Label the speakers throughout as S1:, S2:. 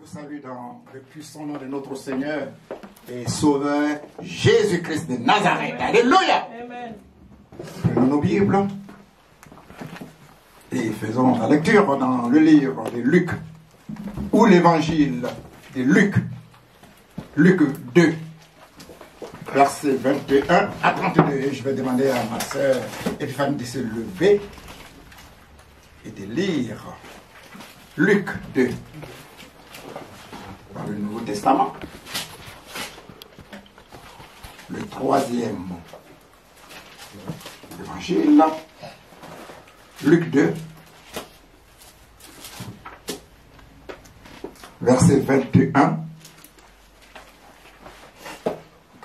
S1: vous salue dans le puissant nom de notre Seigneur et Sauveur Jésus-Christ de Nazareth. Alléluia.
S2: Amen.
S1: Prenons nos Bibles et faisons la lecture dans le livre de Luc ou l'évangile de Luc. Luc 2, verset 21 à 32. Je vais demander à ma sœur Épiphanie de se lever et de lire Luc 2 dans le Nouveau Testament, le 3e évangile, Luc 2, verset 21.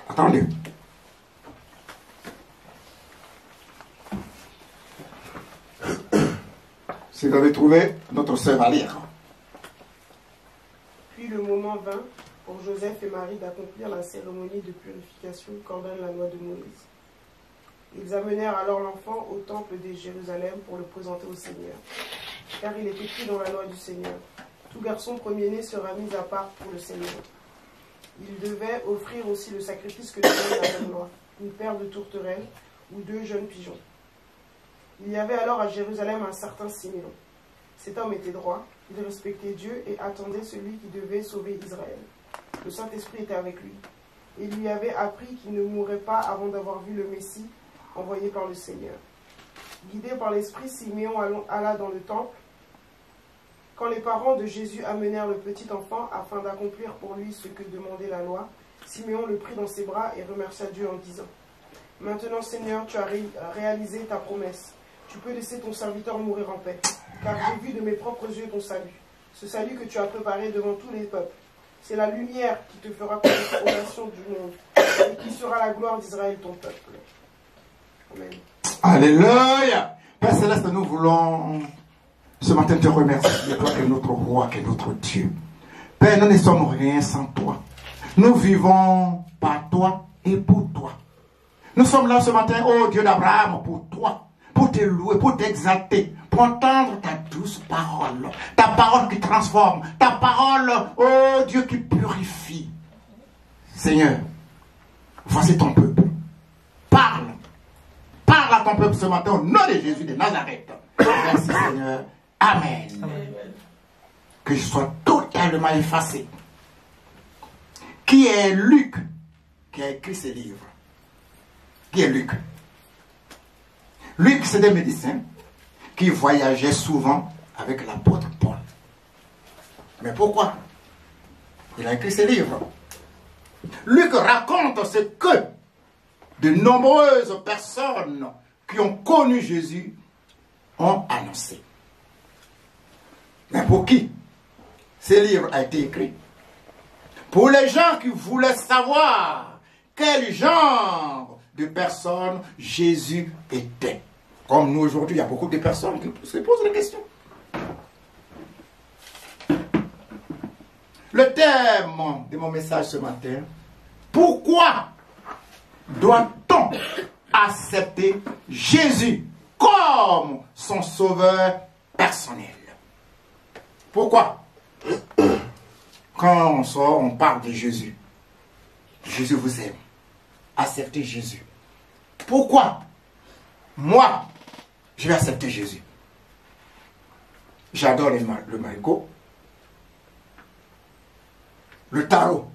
S1: Attendez. Si vous avez trouvé, notre sœur va lire.
S3: Puis le moment vint pour Joseph et Marie d'accomplir la cérémonie de purification qu'ordonne la loi de Moïse. Ils amenèrent alors l'enfant au temple de Jérusalem pour le présenter au Seigneur, car il est écrit dans la loi du Seigneur: tout garçon premier-né sera mis à part pour le Seigneur. Il devait offrir aussi le sacrifice que demande la même loi, une paire de tourterelles ou 2 jeunes pigeons. Il y avait alors à Jérusalem un certain Siméon. Cet homme était droit, il respectait Dieu et attendait celui qui devait sauver Israël. Le Saint-Esprit était avec lui. Et il lui avait appris qu'il ne mourrait pas avant d'avoir vu le Messie envoyé par le Seigneur. Guidé par l'Esprit, Siméon alla dans le temple. Quand les parents de Jésus amenèrent le petit enfant afin d'accomplir pour lui ce que demandait la loi, Siméon le prit dans ses bras et remercia Dieu en disant: Maintenant, Seigneur, tu as réalisé ta promesse. Tu peux laisser ton serviteur mourir en paix, car j'ai vu de mes propres yeux ton salut, ce salut que tu as préparé devant tous les peuples. C'est la lumière qui te fera connaître aux nations du monde, et qui sera la gloire d'Israël, ton peuple. Amen.
S1: Alléluia. Père Céleste, nous voulons ce matin te remercier, toi qui es notre roi, qui est notre Dieu. Père, nous ne sommes rien sans toi. Nous vivons par toi et pour toi. Nous sommes là ce matin, oh Dieu d'Abraham, pour toi, pour te louer, pour t'exalter, pour entendre ta douce parole, ta parole qui transforme, ta parole, oh Dieu, qui purifie. Seigneur, voici ton peuple. Parle. Parle à ton peuple ce matin au nom de Jésus de Nazareth. Merci Seigneur. Amen. Amen. Que je sois totalement effacé. Qui est Luc qui a écrit ce livre? Qui est Luc? Luc, c'est des médecins qui voyageaient souvent avec l'apôtre Paul. Mais pourquoi il a écrit ce livre? Luc raconte ce que de nombreuses personnes qui ont connu Jésus ont annoncé. Mais pour qui ce livre a été écrit? Pour les gens qui voulaient savoir quel genre de personne Jésus était. Comme nous aujourd'hui, il y a beaucoup de personnes qui se posent la question. Le thème de mon message ce matin: pourquoi doit-on accepter Jésus comme son sauveur personnel? Pourquoi? Quand on sort, on parle de Jésus. Jésus vous aime. Acceptez Jésus. Pourquoi moi, je vais accepter Jésus? J'adore le marigot, le tarot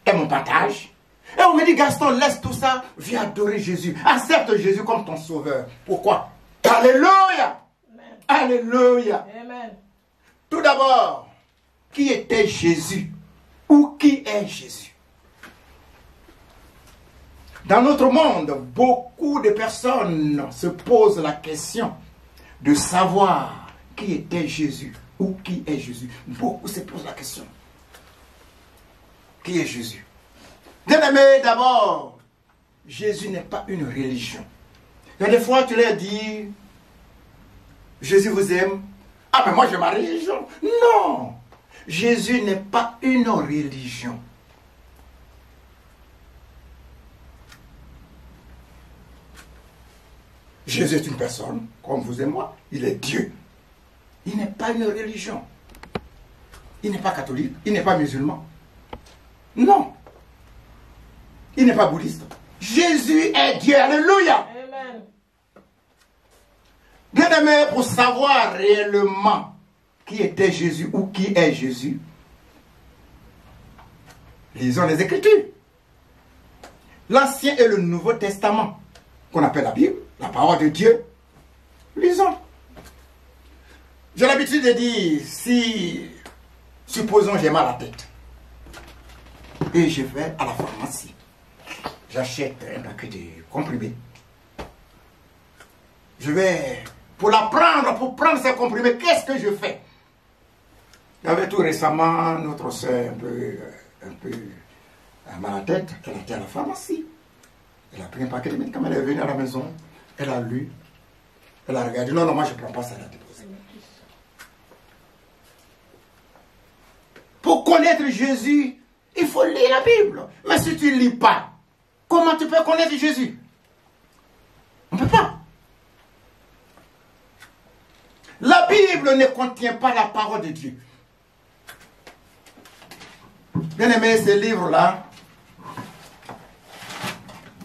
S1: et mon partage. Et on me dit: Gaston, laisse tout ça, viens adorer Jésus. Accepte Jésus comme ton sauveur. Pourquoi? Alléluia. Amen. Alléluia. Amen. Tout d'abord, qui était Jésus? Ou qui est Jésus? Dans notre monde, beaucoup de personnes se posent la question de savoir qui était Jésus ou qui est Jésus. Beaucoup se posent la question. Qui est Jésus? Bien aimé, d'abord, Jésus n'est pas une religion. Il y a des fois, tu leur dis: Jésus vous aime. Ah, mais moi j'ai ma religion. Non! Jésus n'est pas une religion. Jésus est une personne, comme vous et moi. Il est Dieu. Il n'est pas une religion. il n'est pas catholique, il n'est pas musulman. Non. Il n'est pas bouddhiste. Jésus est Dieu. Alléluia.
S3: Amen.
S1: Bien aimé, pour savoir réellement qui était Jésus ou qui est Jésus, lisons les Écritures. L'Ancien et le Nouveau Testament, qu'on appelle la Bible, la parole de Dieu. Lisons. J'ai l'habitude de dire, si, supposons j'ai mal à la tête, et je vais à la pharmacie, j'achète un paquet de comprimés. Je vais, pour prendre ces comprimés, qu'est-ce que je fais? Il y avait tout récemment notre soeur un peu mal à la tête, elle était à la pharmacie. Elle a pris un paquet de médicaments, elle est venue à la maison, elle a lu, elle a regardé, non, moi je ne prends pas ça, elle a déposé. Pour connaître Jésus, il faut lire la Bible. Mais si tu ne lis pas, comment tu peux connaître Jésus? On ne peut pas. La Bible ne contient pas la parole de Dieu. Bien aimé, ce livre-là,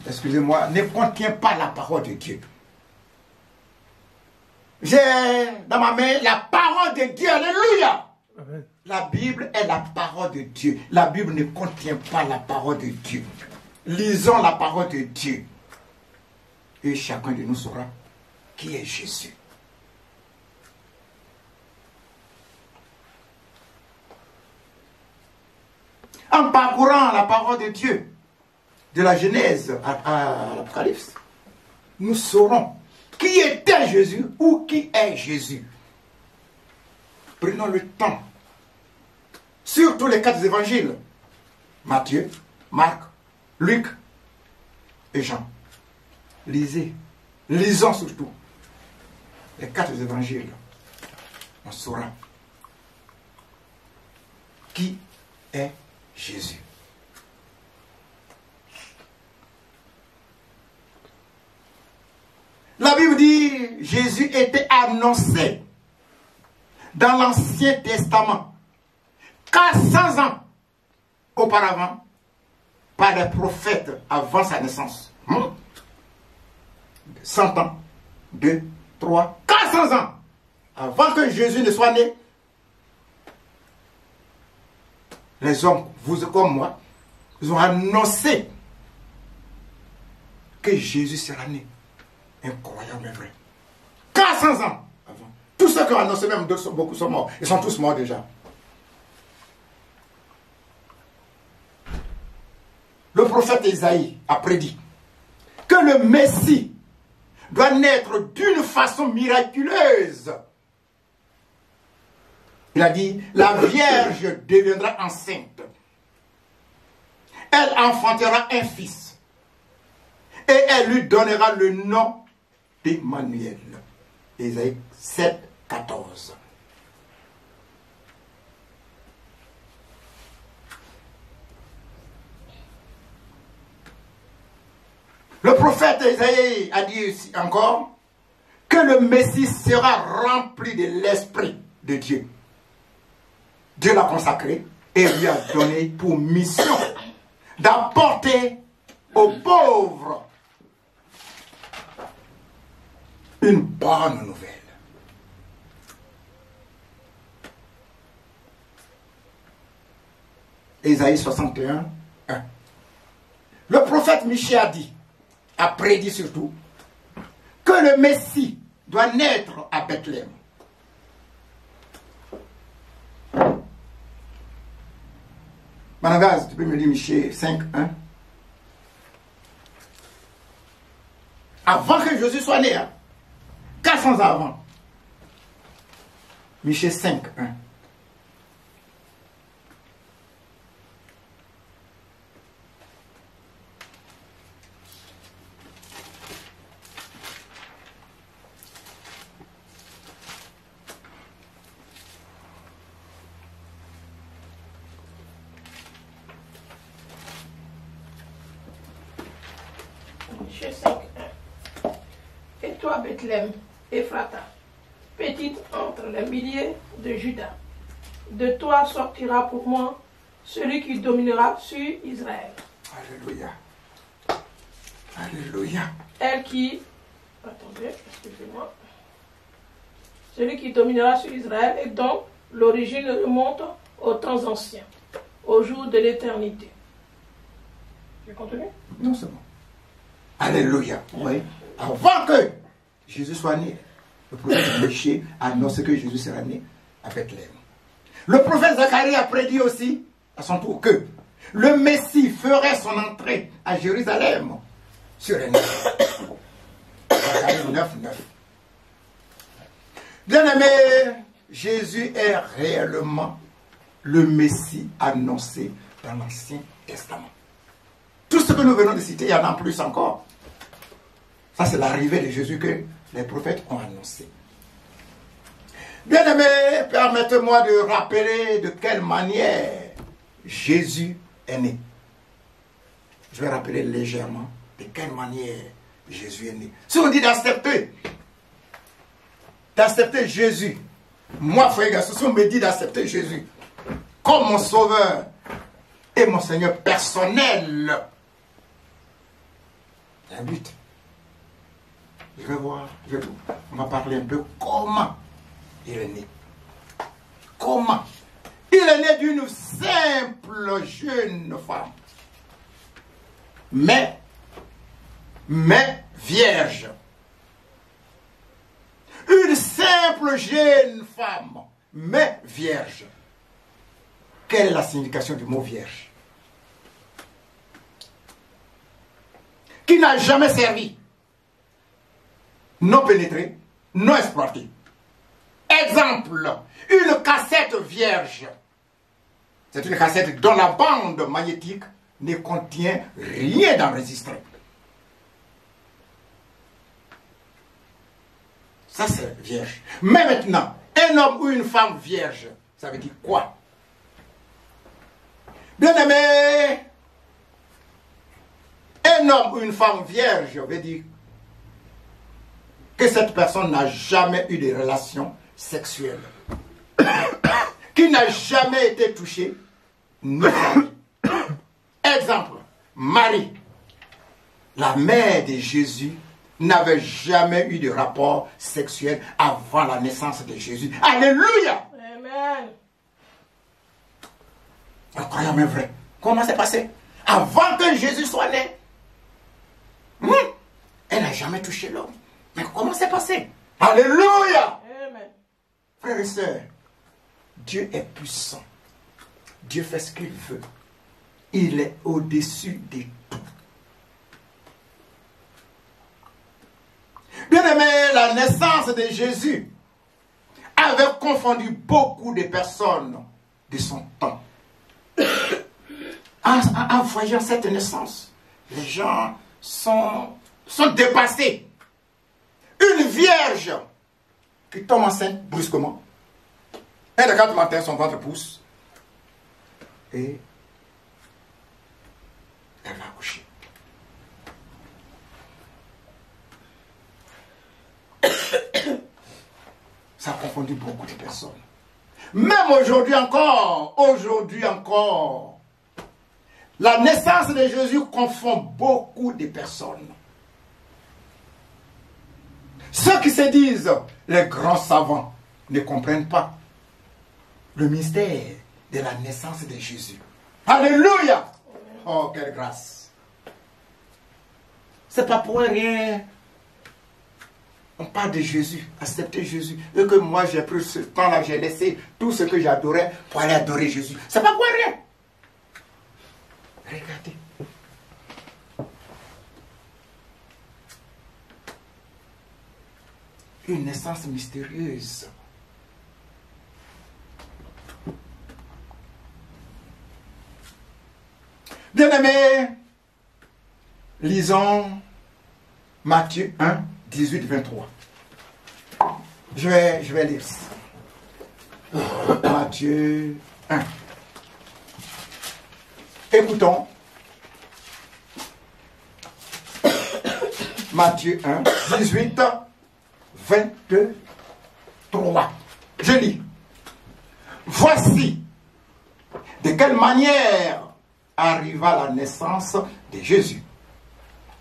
S1: excusez-moi, ne contient pas la parole de Dieu. J'ai dans ma main la parole de Dieu. Alléluia. Amen. La Bible est la parole de Dieu. La Bible ne contient pas la parole de Dieu. Lisons la parole de Dieu. Et chacun de nous saura qui est Jésus. En parcourant la parole de Dieu, de la Genèse à l'Apocalypse, nous saurons qui était Jésus ou qui est Jésus. Prenons le temps. Surtout les 4 évangiles. Matthieu, Marc, Luc et Jean. Lisez. Lisons surtout les 4 évangiles. On saura qui est Jésus. La Bible dit Jésus était annoncé dans l'Ancien Testament 400 ans auparavant par des prophètes avant sa naissance. 100 ans, 2, 3, 400 ans avant que Jésus ne soit né. Les hommes, vous comme moi, ils ont annoncé que Jésus sera né. Incroyable, mais vrai. 400 ans avant. Tous ceux qui ont annoncé, même d'autres, beaucoup sont morts. Ils sont tous morts déjà. Le prophète Isaïe a prédit que le Messie doit naître d'une façon miraculeuse. Il a dit, la Vierge deviendra enceinte. Elle enfantera un fils. Et elle lui donnera le nom d'Emmanuel. Isaïe 7, 14. Le prophète Isaïe a dit aussi encore que le Messie sera rempli de l'Esprit de Dieu. Dieu l'a consacré et lui a donné pour mission d'apporter aux pauvres une bonne nouvelle. Ésaïe 61, 1. Le prophète Michée a prédit surtout, que le Messie doit naître à Bethléem. Managaz, tu peux me lire Michée 5, 1. Avant que Jésus soit né, 400 ans avant. Michée 5, 1.
S2: Michée 5, 1. Et toi, Bethléem, Ephrata, petite entre les milliers de Juda, de toi sortira pour moi celui qui dominera sur Israël.
S1: Alléluia. Alléluia.
S2: Elle qui... Attendez, excusez-moi. Celui qui dominera sur Israël et dont l'origine remonte aux temps anciens, au jour de l'éternité. Je continue?
S1: Non, c'est bon. Alléluia. Oui. Avant que Jésus soit né, le prophète Michée a annoncé que Jésus sera né à Bethléem. Le prophète Zacharie a prédit aussi, à son tour, que le Messie ferait son entrée à Jérusalem sur un nuage. Zacharie 9, 9. Bien-aimé, Jésus est réellement le Messie annoncé dans l'Ancien Testament. Tout ce que nous venons de citer, il y en a plus encore. Ça, c'est l'arrivée de Jésus que les prophètes ont annoncé. Bien-aimé, permettez-moi de rappeler de quelle manière Jésus est né. Je vais rappeler légèrement de quelle manière Jésus est né. Si on dit d'accepter Jésus, moi, frère et garçon, si on me dit d'accepter Jésus comme mon sauveur et mon Seigneur personnel, il y a un but. Je vais voir, on va parler un peu comment il est né. Comment? Il est né d'une simple jeune femme. Mais vierge. Une simple jeune femme, mais vierge. Quelle est la signification du mot vierge? Qui n'a jamais servi, non pénétré, non exploité. Exemple, une cassette vierge. C'est une cassette dont la bande magnétique ne contient rien d'enregistré. Ça, c'est vierge. Mais maintenant, un homme ou une femme vierge, ça veut dire quoi? Bien-aimé, un homme ou une femme vierge veut dire que cette personne n'a jamais eu de relation sexuelle, qui n'a jamais été touchée, ni mariée. Exemple, Marie, la mère de Jésus, n'avait jamais eu de rapport sexuel avant la naissance de Jésus. Alléluia!
S2: Amen.
S1: Incroyable mais vrai. Comment c'est passé? Avant que Jésus soit né, elle n'a jamais touché l'homme. Mais comment c'est passé? Alléluia!
S2: Amen.
S1: Frères et sœurs, Dieu est puissant. Dieu fait ce qu'il veut. Il est au-dessus de tout. Bien-aimé, la naissance de Jésus avait confondu beaucoup de personnes de son temps. En voyant cette naissance, les gens sont dépassés. Une vierge qui tombe enceinte brusquement. Un de 4 matins, son ventre pousse. Et elle va accoucher. Ça a confondu beaucoup de personnes. Même aujourd'hui encore, la naissance de Jésus confond beaucoup de personnes. Ceux qui se disent les grands savants ne comprennent pas le mystère de la naissance de Jésus. Alléluia! Oh, quelle grâce! C'est pas pour rien. On parle de Jésus, accepter Jésus. Et que moi j'ai pris ce temps-là, j'ai laissé tout ce que j'adorais pour aller adorer Jésus. C'est pas pour rien. Regardez. Une naissance mystérieuse. Bien-aimés, lisons Matthieu 1, 18, 23. Je vais lire ça. Matthieu 1. Écoutons. Matthieu 1, 18, 23. Je lis. Voici de quelle manière arriva la naissance de Jésus.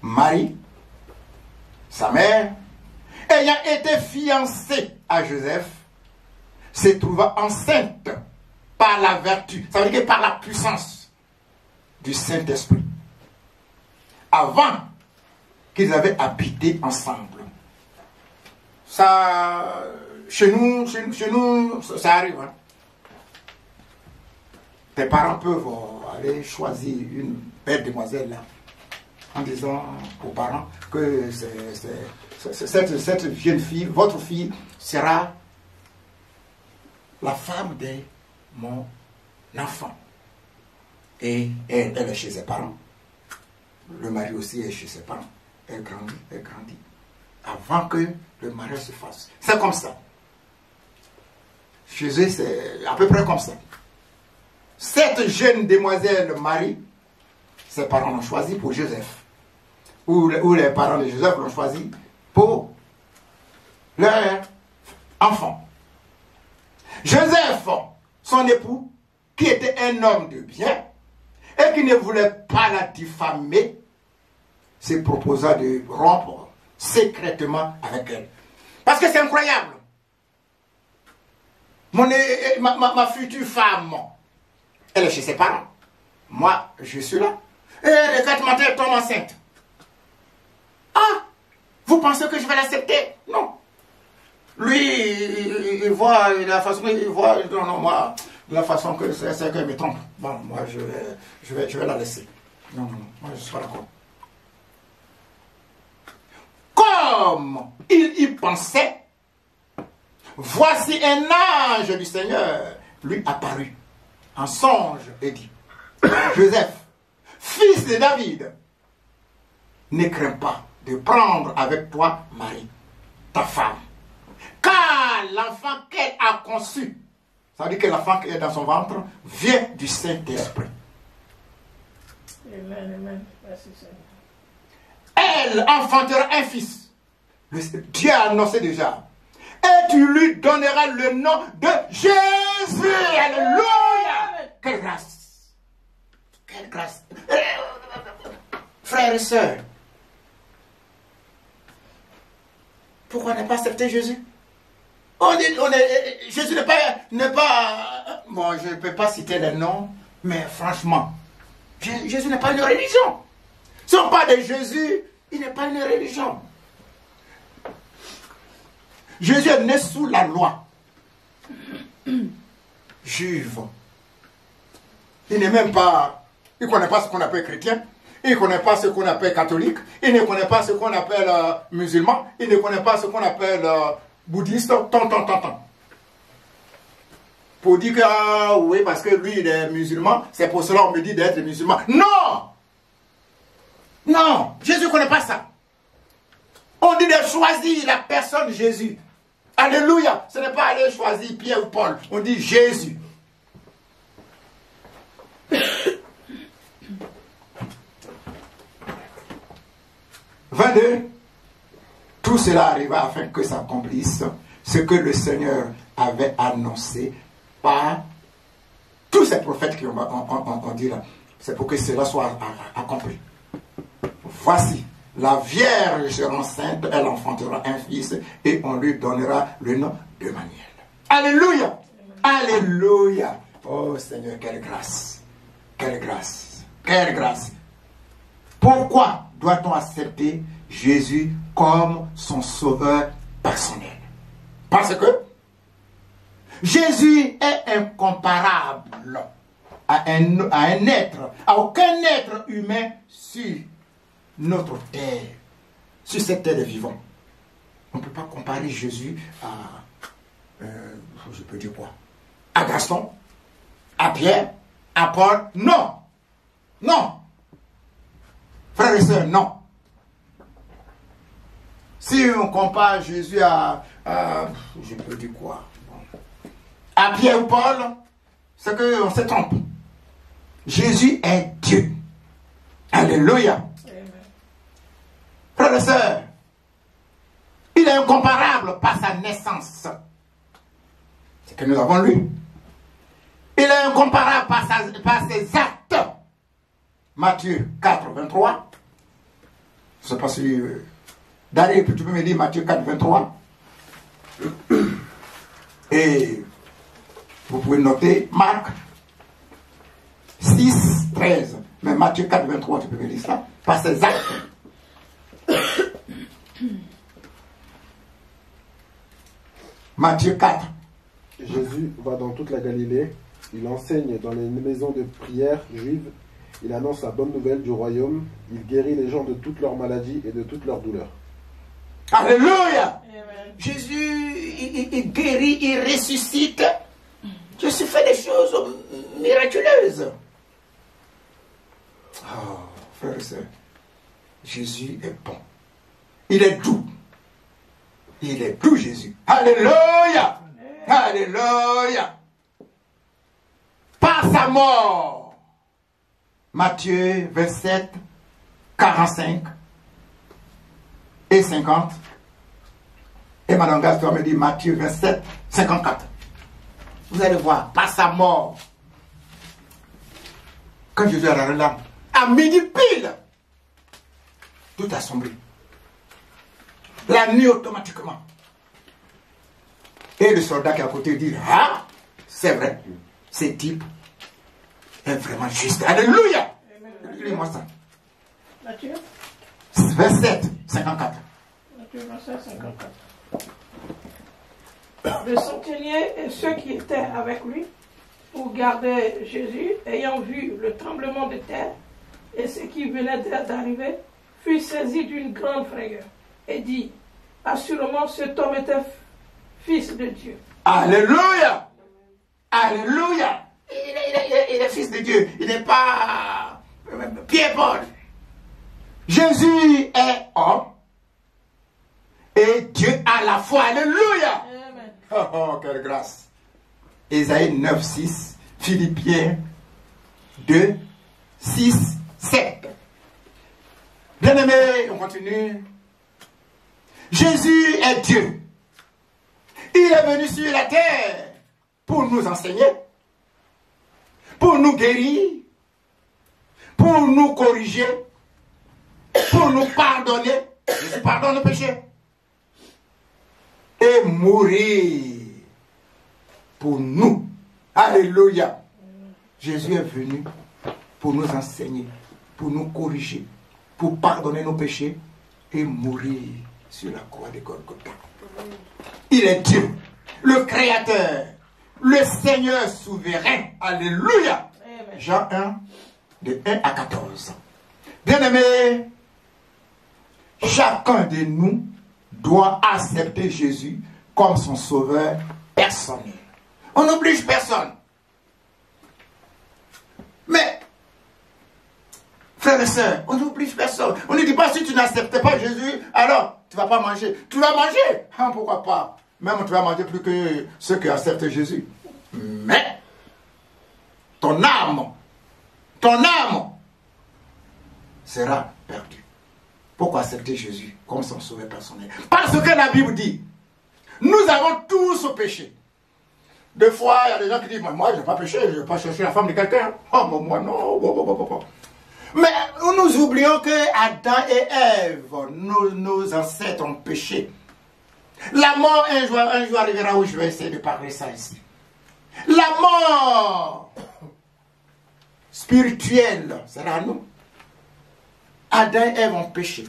S1: Marie, sa mère, ayant été fiancée à Joseph, se trouva enceinte par la vertu, ça veut dire que par la puissance du Saint-Esprit, avant qu'ils avaient habité ensemble. Ça, chez nous, ça arrive. Hein. Tes parents peuvent aller choisir une belle demoiselle là, en disant aux parents que cette jeune fille, votre fille, sera la femme de mon enfant. Et elle est chez ses parents. Le mari aussi est chez ses parents. Elle grandit. Avant que le mariage se fasse. C'est comme ça. Chez eux, c'est à peu près comme ça. Cette jeune demoiselle Marie, ses parents l'ont choisi pour Joseph. Ou les parents de Joseph l'ont choisi pour leur enfant. Joseph, son époux, qui était un homme de bien et qui ne voulait pas la diffamer, se proposa de rompre secrètement avec elle. Parce que c'est incroyable. Ma future femme, elle est chez ses parents. Moi, je suis là. Et le 4 matin, elle tombe enceinte. Ah, vous pensez que je vais l'accepter? Non. Lui, il voit la façon, moi, de la façon que c'est qu'elle me trompe. Bon, moi, je vais la laisser. Non, moi, je ne suis pas d'accord. Comme il y pensait, voici un ange du Seigneur lui apparut en songe et dit: Joseph, fils de David, ne crains pas de prendre avec toi Marie, ta femme, car l'enfant qu'elle a conçu, ça veut dire que l'enfant qui est dans son ventre vient du Saint-Esprit.
S2: Amen, amen. Merci Seigneur.
S1: Elle enfantera un fils. Dieu a annoncé déjà. Et tu lui donneras le nom de Jésus. Alléluia. Quelle grâce. Quelle grâce. Frères et sœurs, pourquoi ne pas accepter Jésus? Jésus n'est pas... Bon, je ne peux pas citer les noms, mais franchement, Jésus n'est pas une religion. Si on parle de Jésus, il n'est pas une religion. Jésus est né sous la loi juive. Il n'est même pas... Il ne connaît pas ce qu'on appelle chrétien. Il ne connaît pas ce qu'on appelle catholique. Il ne connaît pas ce qu'on appelle musulman. Il ne connaît pas ce qu'on appelle bouddhiste. Pour dire que, oui, parce que lui, il est musulman, c'est pour cela qu'on me dit d'être musulman. Non! Non! Jésus ne connaît pas ça. On dit de choisir la personne Jésus. Alléluia! Ce n'est pas aller choisir Pierre ou Paul. On dit Jésus. Tout cela arriva afin que s'accomplisse ce que le Seigneur avait annoncé par tous ces prophètes qui ont dit là. C'est pour que cela soit accompli. Voici, la Vierge sera enceinte, elle enfantera un fils et on lui donnera le nom de Emmanuel. Alléluia! Alléluia! Oh Seigneur, quelle grâce! Quelle grâce! Quelle grâce! Pourquoi doit-on accepter Jésus comme son sauveur personnel? Parce que Jésus est incomparable à un être, à aucun être humain sur notre terre, sur cette terre de vivant. On ne peut pas comparer Jésus à, je peux dire quoi, à Gaston, à Pierre, à Paul. Non, non. Frères et sœurs, non. Si on compare Jésus à je peux dire quoi, à Pierre ou Paul, c'est qu'on se trompe. Jésus est Dieu. Alléluia. Frères et sœurs, il est incomparable par sa naissance. C'est que nous avons lu. Il est incomparable par ses actes. Matthieu 4, 23. Je ne sais pas si... Daryl, tu peux me dire Matthieu 4, 23. Et vous pouvez noter Marc 6, 13. Mais Matthieu 4, 23, tu peux me dire ça. Par ses actes. Matthieu 4.
S4: Jésus va dans toute la Galilée. Il enseigne dans les maisons de prière juives. Il annonce la bonne nouvelle du royaume. Il guérit les gens de toutes leurs maladies et de toutes leurs douleurs.
S1: Alléluia.
S2: Amen.
S1: Jésus, il guérit, il ressuscite. Jésus fait des choses miraculeuses. Oh, frères et sœurs, Jésus est bon. Il est doux. Il est doux, Jésus. Alléluia. Alléluia. Par sa mort. Matthieu 27, 45 et 50. Et Madame Gaston me dit Matthieu 27, 54. Vous allez voir, par sa mort. Quand Jésus a la larme, à midi pile, tout a sombré. La nuit automatiquement. Et le soldat qui est à côté dit, ah, c'est vrai, ce type est vraiment juste. Alléluia. Lis-moi ça.
S2: Matthieu
S1: 27, 54.
S2: Matthieu 27, 54. Le centenier et ceux qui étaient avec lui pour garder Jésus, ayant vu le tremblement de terre et ce qui venait d'arriver, furent saisis d'une grande frayeur et dit, assurément cet homme était fils de Dieu.
S1: Alléluia. Alléluia. Il est fils de Dieu. Il n'est pas Pierre-Paul. Jésus est homme et Dieu à la fois. Alléluia.
S2: Amen.
S1: Oh, oh, quelle grâce. Ésaïe 9, 6. Philippiens 2, 6, 7. Bien-aimés, on continue. Jésus est Dieu. Il est venu sur la terre pour nous enseigner, pour nous guérir, pour nous corriger, pour nous pardonner. Jésus pardonne le péché. Et mourir pour nous. Alléluia. Jésus est venu pour nous enseigner, pour nous corriger, pour pardonner nos péchés et mourir sur la croix de Golgotha. Il est Dieu, le Créateur, le Seigneur souverain. Alléluia.
S2: Amen.
S1: Jean 1, de 1 à 14. Bien-aimés, chacun de nous doit accepter Jésus comme son sauveur personnel. On n'oblige personne. Mais, frères et sœurs, on n'oblige personne. On ne dit pas si tu n'acceptes pas Jésus, alors tu ne vas pas manger. Tu vas manger. Ah, pourquoi pas? Même tu vas manger plus que ceux qui acceptent Jésus. Mais, ton âme sera perdue. Pourquoi accepter Jésus comme son sauveur personnel? Parce que la Bible dit, nous avons tous péché. Des fois, il y a des gens qui disent, moi je n'ai pas péché, je ne vais pas chercher la femme de quelqu'un. Oh, moi non. Mais nous oublions que Adam et Ève, nos ancêtres ont péché. La mort, un jour arrivera où je vais essayer de parler ça ici. La mort spirituelle sera à nous. Adam et Ève ont péché.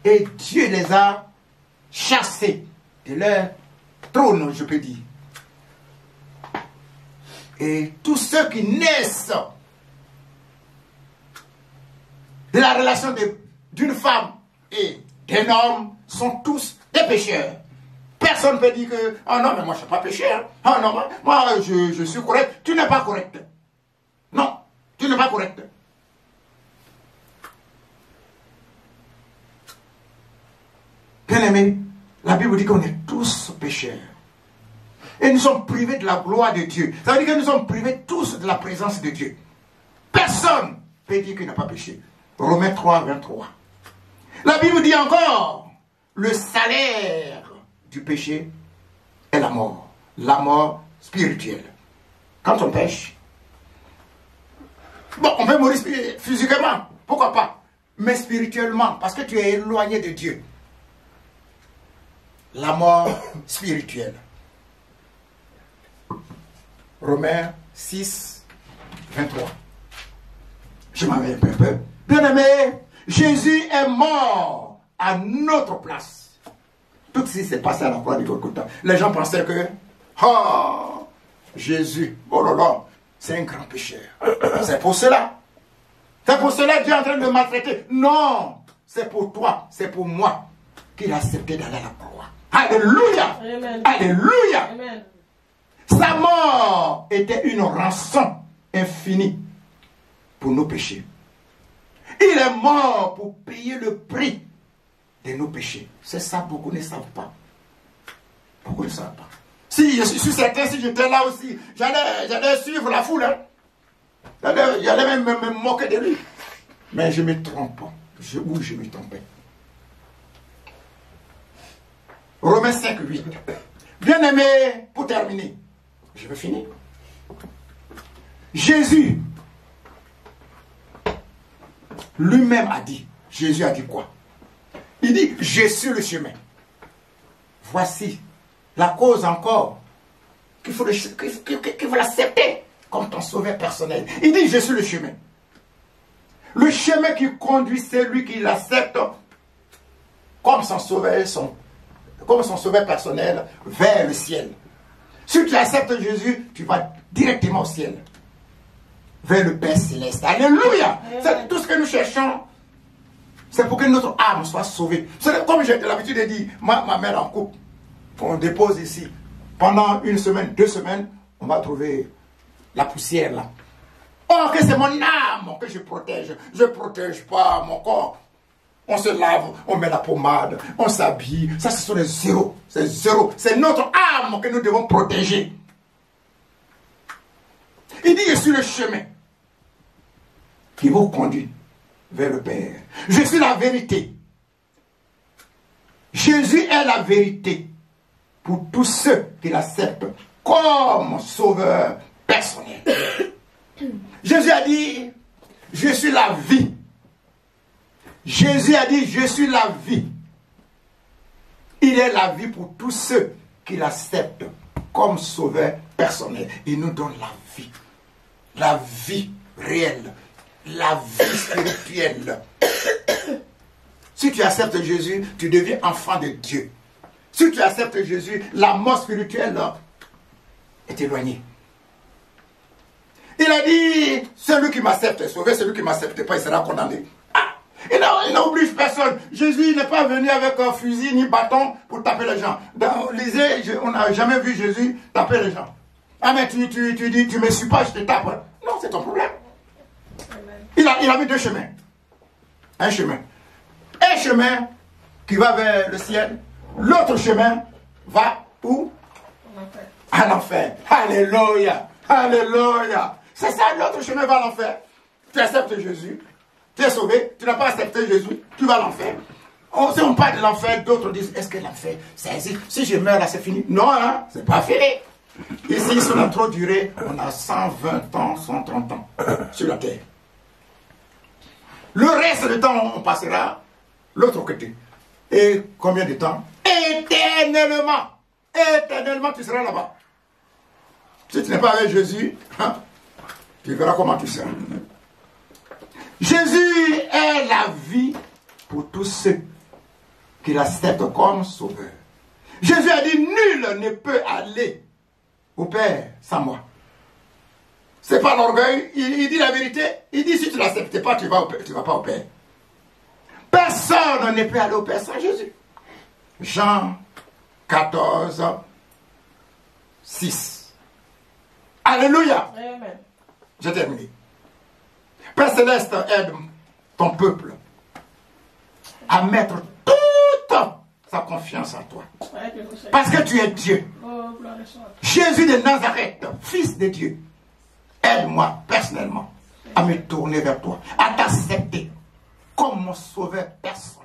S1: Et Dieu les a chassés de leur trône, je peux dire. Et tous ceux qui naissent de la relation d'une femme et d'un homme sont tous des pécheurs. Personne ne peut dire que, ah non, mais moi je n'ai pas péché. Hein. Ah non, moi je suis correct. Tu n'es pas correct. Non, tu n'es pas correct. Bien-aimés, la Bible dit qu'on est tous pécheurs. Et nous sommes privés de la gloire de Dieu. Ça veut dire que nous sommes privés tous de la présence de Dieu. Personne ne peut dire qu'il n'a pas péché. Romains 3, 23. La Bible dit encore, le salaire du péché est la mort spirituelle. quand on pêche. Bon, on peut mourir physiquement, pourquoi pas? Mais spirituellement, parce que tu es éloigné de Dieu. La mort spirituelle. Romains 6, 23. Je m'en vais un peu. Bien aimé, Jésus est mort à notre place. Tout ce qui s'est passé à la croix du Golgotha. Les gens pensaient que, oh, Jésus, oh là là, c'est un grand pécheur. C'est pour cela. C'est pour cela que Dieu est en train de maltraiter. Non, c'est pour toi, c'est pour moi qu'il a accepté d'aller à la croix. Alléluia.
S2: Amen.
S1: Alléluia.
S2: Amen.
S1: Sa mort était une rançon infinie pour nos péchés. Il est mort pour payer le prix de nos péchés. C'est ça, beaucoup ne savent pas. Beaucoup ne savent pas. Si je suis certain, si j'étais là aussi, j'allais suivre la foule. Hein. J'allais même me moquer de lui. Mais je me trompe. Je me trompais. Romains 5, 8. Bien aimé, pour terminer, je vais finir. Jésus lui-même a dit, Jésus a dit quoi? Il dit, je suis le chemin. Voici la cause encore qu'il faut l'accepter comme ton sauveur personnel. Il dit, je suis le chemin. Le chemin qui conduit celui qui l'accepte comme son sauveur personnel vers le ciel. Si tu acceptes Jésus, tu vas directement au ciel. Vers le Père Céleste. Alléluia. C'est tout ce que nous cherchons. C'est pour que notre âme soit sauvée. Comme j'ai l'habitude de dire, ma mère en couple, on dépose ici. Pendant une semaine, 2 semaines, on va trouver la poussière là. Oh, que c'est mon âme que je protège. Je ne protège pas mon corps. On se lave, on met la pommade, on s'habille. Ça, ce sont les zéros. C'est zéro. C'est notre âme que nous devons protéger. Il dit, je suis le chemin qui vous conduit vers le Père. Je suis la vérité. Jésus est la vérité pour tous ceux qui l'acceptent comme sauveur personnel. Jésus a dit, je suis la vie. Jésus a dit, je suis la vie. Il est la vie pour tous ceux qui l'acceptent comme sauveur personnel. Il nous donne la vie. La vie réelle. La vie spirituelle. Si tu acceptes Jésus, tu deviens enfant de Dieu. Si tu acceptes Jésus, la mort spirituelle est éloignée. Il a dit, celui qui m'accepte est sauvé, celui qui ne m'accepte pas, il sera condamné. Ah, il n'oblige personne. Jésus n'est pas venu avec un fusil ni bâton pour taper les gens. Dans l'Élysée, on n'a jamais vu Jésus taper les gens. Ah mais tu dis, tu ne me suis pas, je te tape. Non, c'est ton problème. Il a mis 2 chemins. Un chemin. Un chemin qui va vers le ciel. L'autre chemin va où? À l'enfer. Alléluia. Alléluia. C'est ça, l'autre chemin va à l'enfer. Tu acceptes Jésus. Tu es sauvé. Tu n'as pas accepté Jésus. Tu vas à l'enfer. Si on parle de l'enfer, d'autres disent, est-ce que l'enfer, c'est ainsi? Si je meurs là, c'est fini. Non, hein, c'est pas fini. Ici, si on a trop duré, on a 120 ans, 130 ans sur la terre. Le reste du temps, on passera l'autre côté. Et combien de temps? Éternellement. Éternellement, tu seras là-bas. Si tu n'es pas avec Jésus, hein, tu verras comment tu seras. Jésus est la vie pour tous ceux qui l'acceptent comme sauveur. Jésus a dit, nul ne peut aller au Père sans moi. C'est pas l'orgueil, il dit la vérité. Il dit, si tu ne l'acceptes pas, tu vas pas au Père. Personne ne peut aller au Père sans Jésus. Jean 14, 6. Alléluia.
S2: Amen.
S1: J'ai terminé. Père Céleste, aide ton peuple à mettre toute sa confiance en toi. Parce que tu es Dieu. Jésus de Nazareth, fils de Dieu. Aide-moi personnellement à me tourner vers toi, à t'accepter comme mon sauveur personnel.